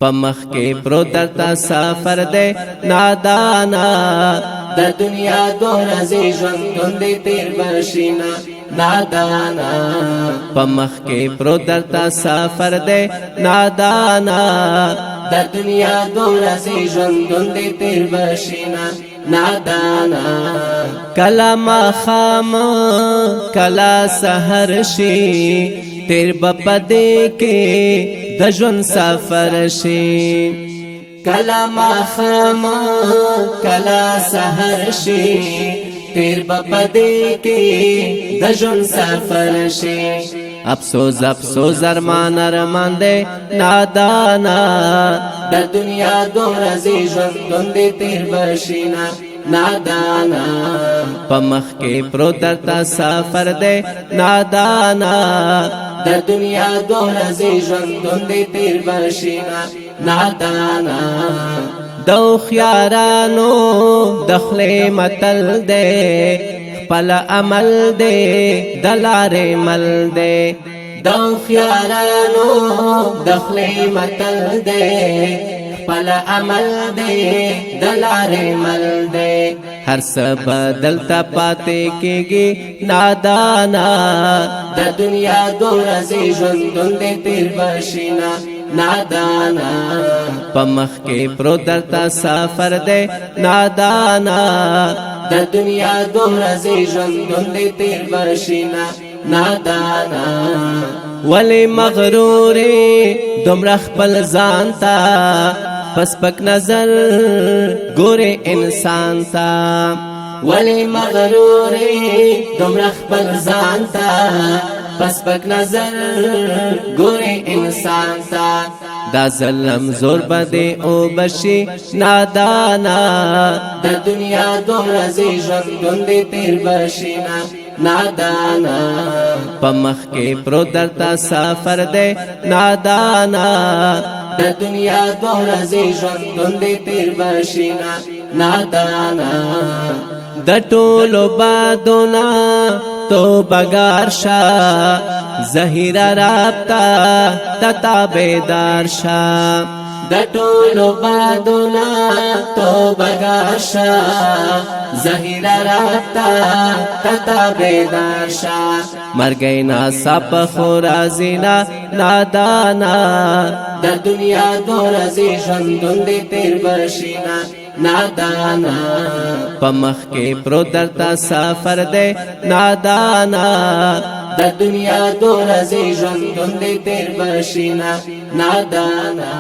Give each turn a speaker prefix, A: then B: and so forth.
A: پمخ کے پرو درتا سفر دے نادانا د دنیا دون ازی ژوندون دی تیر بشینا نادانا پمخ کے پرو درتا سفر دے نادانا د دنیا دون ازی ژوندون دی تیر بشینا نادانا کلا مخام کلا سحر شی تیر بپدے کے د ژوند سفر شي کلا ماخام کلا سحر شي تیر بپدې کې د ژوند سفر شي افسوس افسوس ارمان ارمان دې نادانا د دنیا دومره زی ژوند دې تیر بشینا نادانا پمخ کې پرو درتا سفر دې نادانا د دنیا دومره زی ژوند دې تیر بشینا نادانا دو خیارانو دخل متل دے پل عمل دے دلار مل دے دو خیارانو دخل متل دے پل عمل دے دلار مل دے ہر سب دلتا پاتے کے گی نادانا د دنیا دور زی ژوندون دے تیر بشینا نادانا پمخ کے پرو درتا سفر دے نادانا د دنیا دومره زی ژوندون دی تیر بشینا نادانا ولی مغروری دومره خپل ځان تا پس پک نظر ګوري انسان تا ولی مغروری دومره خپل ځان تا پس پک نظر ګوري انسان تا دا ظلم زور بده او بشي نادانا د دنیا دومره زی ژوندون دی تیر بشینا نادانا پمخ کې پرو درتا سفر دی نادانا د دنیا دومره زی ژوندون دی تیر بشینا نادانا د ټولو بادونا تو بگار شا زہیرہ رابطہ تتا بیدار شا دٹولو بادونا تو بگار شا زہیرہ رابطہ تتا بیدار شا مر گئی نا سپ خورازینا نادانا دا دنیا دور زی ژوندون دی تیر بشینا نادانا پمخ کے پرو درتا سفر دے نادانا د دنیا دور زی ژوندون دی تیر بشینا نادانا